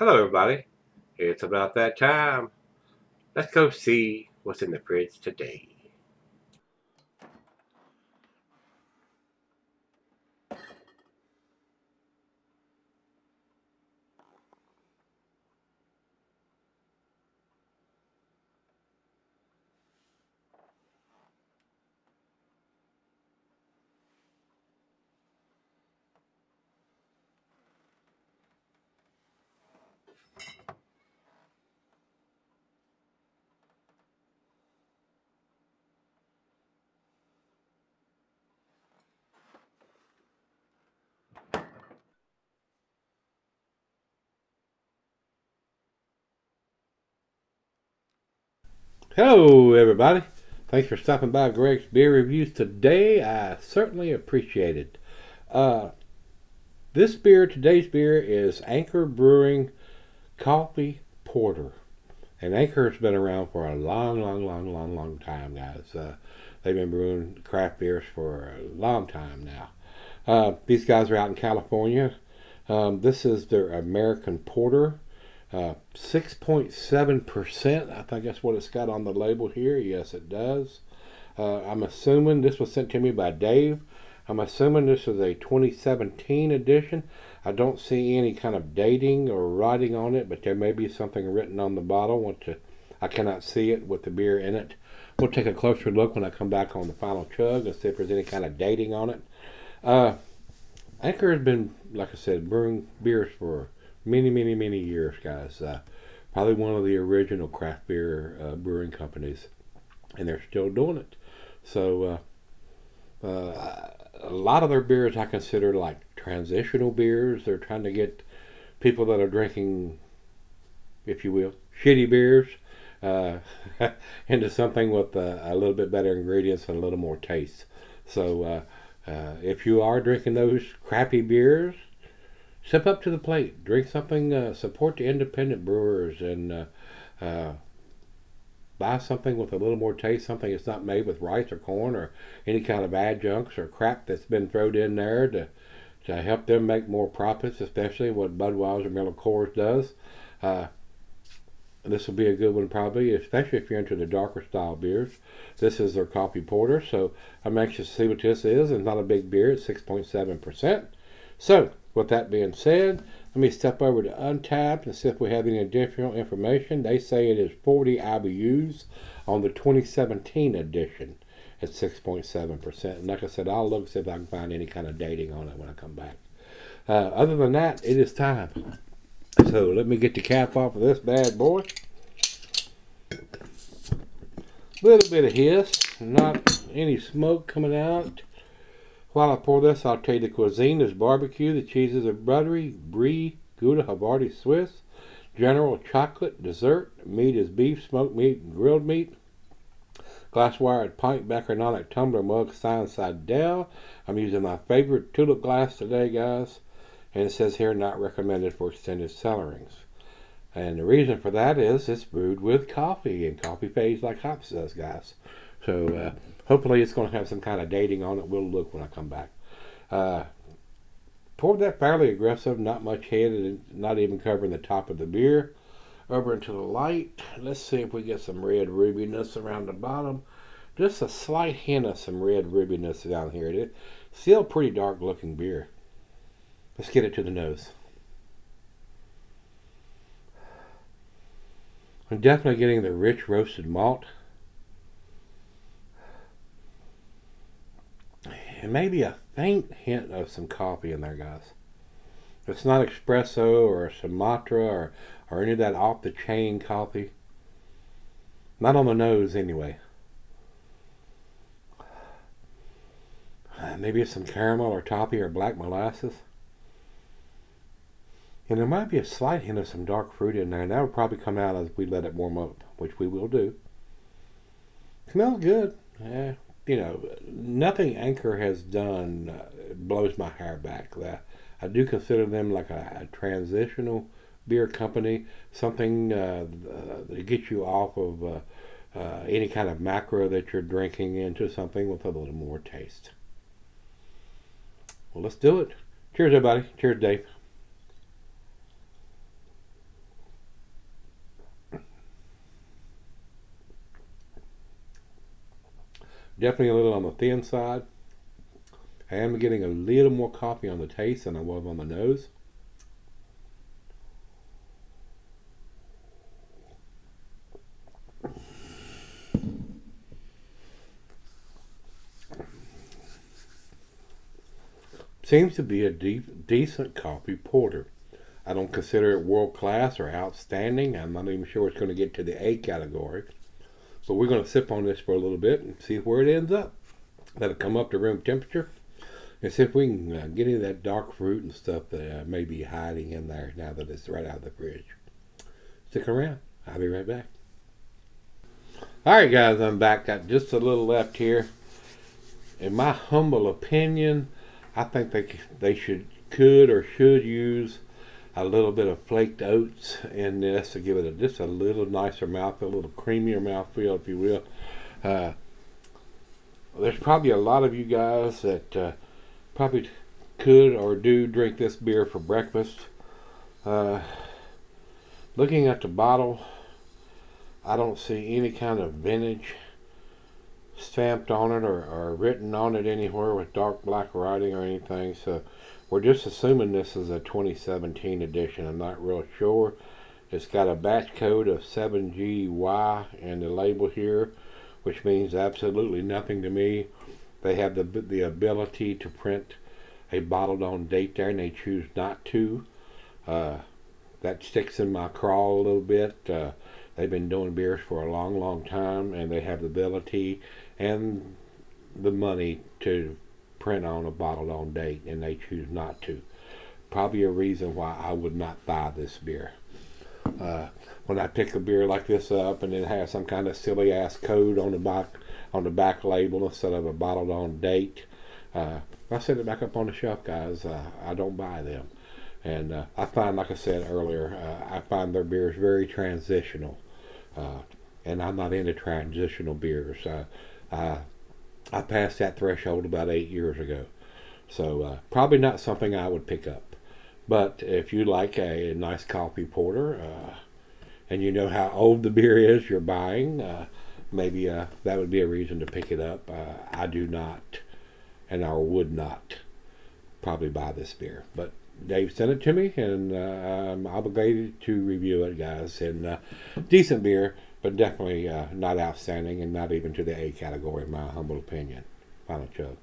Hello, everybody. It's about that time. Let's go see what's in the fridge today. Hello, everybody. Thanks for stopping by Greg's Beer Reviews today. I certainly appreciate it. Uh, today's beer, is Anchor Brewing Coffee Porter. And Anchor's been around for a long time, guys. They've been brewing craft beers for a long time now. These guys are out in California. This is their American Porter. 6.7%. I think that's what it's got on the label here. Yes, it does. I'm assuming this was sent to me by Dave. I'm assuming this is a 2017 edition. I don't see any kind of dating or writing on it, but there may be something written on the bottle. I cannot see it with the beer in it. We'll take a closer look when I come back on the final chug and see if there's any kind of dating on it. Anchor has been, like I said, brewing beers for many years, guys. Probably one of the original craft beer brewing companies, and they're still doing it. So a lot of their beers I consider like transitional beers. They're trying to get people that are drinking, if you will, shitty beers uh, into something with a little bit better ingredients and a little more taste. So if you are drinking those crappy beers, step up to the plate. Drink something. Support the independent brewers and buy something with a little more taste. Something that's not made with rice or corn or any kind of adjuncts or crap that's been thrown in there to help them make more profits. Especially what Budweiser Miller Coors does. This will be a good one probably, especially if you're into the darker style beers. This is their coffee porter, so I'm anxious to see what this is. It's not a big beer. It's 6.7%. So, with that being said, let me step over to Untappd and see if we have any additional information. They say it is 40 IBUs on the 2017 edition at 6.7%. And like I said, I'll look see if I can find any kind of dating on it when I come back. Other than that, it is time. So let me get the cap off of this bad boy. Little bit of hiss, not any smoke coming out. While I pour this, I'll tell you the cuisine is barbecue. The cheeses are buttery, brie, Gouda, Havarti, Swiss. General chocolate, dessert. Meat is beef, smoked meat, and grilled meat. Glasswire pint bacaronic tumbler mug, side down. I'm using my favorite tulip glass today, guys. And it says here, not recommended for extended cellarings. And the reason for that is it's brewed with coffee, and coffee fades like hops does, guys. So hopefully it's going to have some kind of dating on it. We'll look when I come back. Poured that fairly aggressive, not much head, and not even covering the top of the beer. Over into the light. Let's see if we get some red rubbiness around the bottom. Just a slight hint of some red rubbiness down here. It's still pretty dark looking beer. Let's get it to the nose. I'm definitely getting the rich roasted malt. And maybe a faint hint of some coffee in there, guys. It's not espresso or Sumatra or any of that off-the-chain coffee. Not on the nose, anyway. Maybe some caramel or toffee or black molasses. And there might be a slight hint of some dark fruit in there, and that will probably come out as we let it warm up, which we will do. Smells good. Nothing Anchor has done blows my hair back. I do consider them like a transitional beer company, something that gets you off of any kind of macro that you're drinking into something with a little more taste. Well, let's do it. Cheers, everybody. Cheers, Dave. Definitely a little on the thin side. I am getting a little more coffee on the taste than I was on the nose. Seems to be a decent coffee porter. I don't consider it world class or outstanding. I'm not even sure it's going to get to the A category. But we're going to sip on this for a little bit and see where it ends up. Let it come up to room temperature and see if we can get any of that dark fruit and stuff that may be hiding in there now that it's right out of the fridge. Stick around. I'll be right back. Alright guys, I'm back. Got just a little left here. In my humble opinion, I think they could use a little bit of flaked oats in this to give it just a little nicer mouthfeel, a little creamier mouthfeel, if you will. There's probably a lot of you guys that probably could or do drink this beer for breakfast. Looking at the bottle, I don't see any kind of vintage stamped on it or written on it anywhere with dark black writing or anything, so we're just assuming this is a 2017 edition. I'm not real sure. It's got a batch code of 7GY in the label here, which means absolutely nothing to me. They have the ability to print a bottled on date there, and they choose not to. That sticks in my craw a little bit. They've been doing beers for a long time, and they have the ability and the money to print on a bottled on date, and they choose not to. Probably a reason why I would not buy this beer. When I pick a beer like this up and it has some kind of silly ass code on the back label instead of a bottled on date, I set it back up on the shelf, guys. I don't buy them. And I find, like I said earlier, I find their beers very transitional. And I'm not into transitional beers. I passed that threshold about 8 years ago. So probably not something I would pick up. But if you like a nice coffee porter, and you know how old the beer is you're buying, maybe that would be a reason to pick it up. I do not, and I would not probably buy this beer. But Dave sent it to me, and I'm obligated to review it, guys. And decent beer, but definitely not outstanding, and not even to the A category, in my humble opinion. Final chug.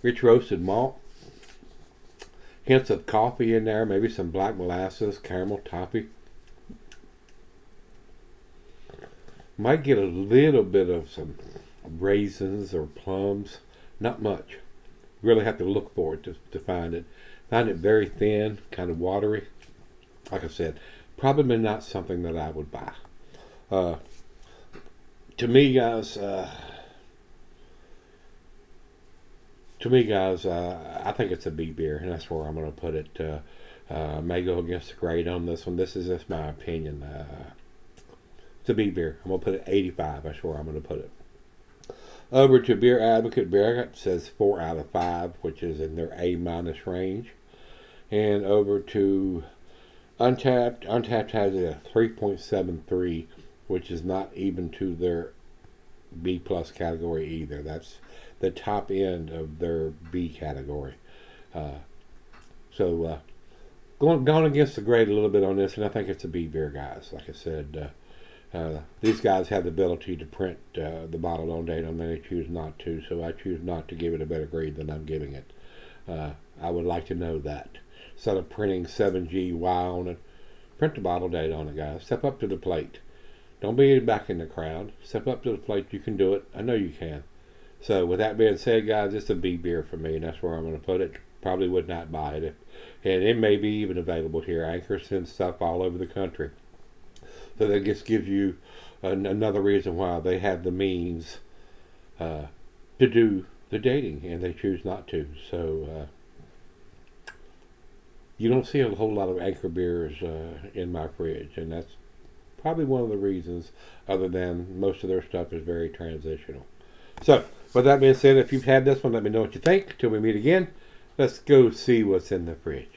Rich roasted malt, hints of coffee in there, maybe some black molasses, caramel toffee. Might get a little bit of some raisins or plums, not much. Really have to look for it to find it. Find it very thin, kind of watery. Like I said, probably not something that I would buy. To me, guys, I think it's a B beer, and that's where I'm going to put it. May go against the grade on this one. This is just my opinion. It's a B beer. I'm going to put it 85. That's where I'm going to put it. Over to Beer Advocate. Beer Advocate says 4 out of 5, which is in their A- range. And over to Untapped. Untapped has a 3.73, which is not even to their B plus category either. That's the top end of their B category. So going against the grade a little bit on this, and I think it's a B beer, guys. Like I said, these guys have the ability to print the bottle on date, and they choose not to. So I choose not to give it a better grade than I'm giving it. I would like to know that. Instead of printing 7GY on it, print the bottle date on it, guys. Step up to the plate. Don't be back in the crowd. Step up to the plate. You can do it. I know you can. So with that being said, guys, it's a B beer for me, and that's where I'm going to put it. Probably would not buy it. And it may be even available here. Anchor sends stuff all over the country. So that just gives you another reason why they have the means to do the dating, and they choose not to. So you don't see a whole lot of Anchor beers in my fridge, and that's probably one of the reasons, other than most of their stuff is very transitional. So, with that being said, if you've had this one, let me know what you think. Till we meet again, let's go see what's in the fridge.